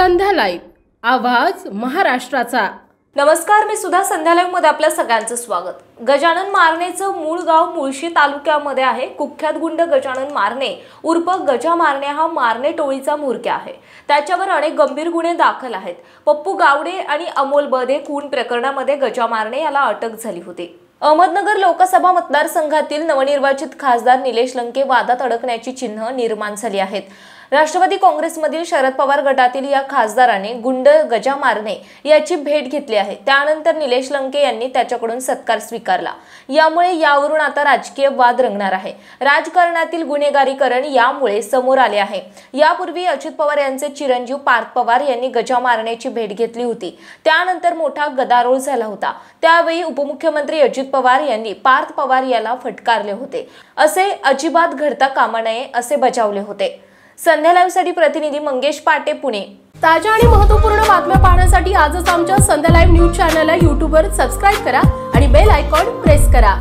संध्या live आवाज महाराष्ट्राचा। नमस्कार, मी सुद्धा संध्या लाईव्ह मध्ये आपल्या सगळ्यांचं स्वागत। गजानन मारणेचं मूळ गाव मुळशी तालुक्यामध्ये आहे। कुख्यात गुंड गजानन मारणे उर्फ गजा मारणे हा मारणे टोळीचा म्होरक्या आहे। त्याच्यावर अनेक गंभीर गुन्हे दाखल आहेत। पप्पू गावडे आणि अमोल बधे खून प्रकरणामध्ये गजा मारणे याला अटक झाली होती। अहमदनगर लोकसभा मतदारसंघातील नवनिर्वाचित खासदार निलेश लंके वादात अडकण्याची चिन्ह निर्माण झाली आहेत। राष्ट्रवादी काँग्रेसमधील शरद पवार गटातील या खासदाराने गुंड गजा मारणे याची भेट घेतली आहे। त्यानंतर निलेश लंके यांनी त्याच्याकडून सत्कार स्वीकारला। यामुळे यावरून आता राजकीय वाद रंगणार आहे। राजकारणातील गुन्हेगारीकरण यामुळे समोर आले आहे। यापूर्वी अजित पवार यांचे चिरंजीव पार्थ पवार यांनी गजा मारण्याची भेट घेतली होती। त्यानंतर मोठा गदारोळ झाला होता। त्यावेळी उपमुख्यमंत्री अजित पवार यांनी पार्थ पवार याला फटकारले होते। असे अजिबात घडता कामा नये असे बजावले होते। संध्या लाईव्हसाठी प्रतिनिधी मंगेश पाटे, पुणे। ताज्या आणि महत्त्वपूर्ण बातम्या पाहण्यासाठी आजच आमच्या संध्या लाईव्ह न्यूज चॅनलला YouTube वर सबस्क्राइब करा आणि बेल आयकॉन प्रेस करा।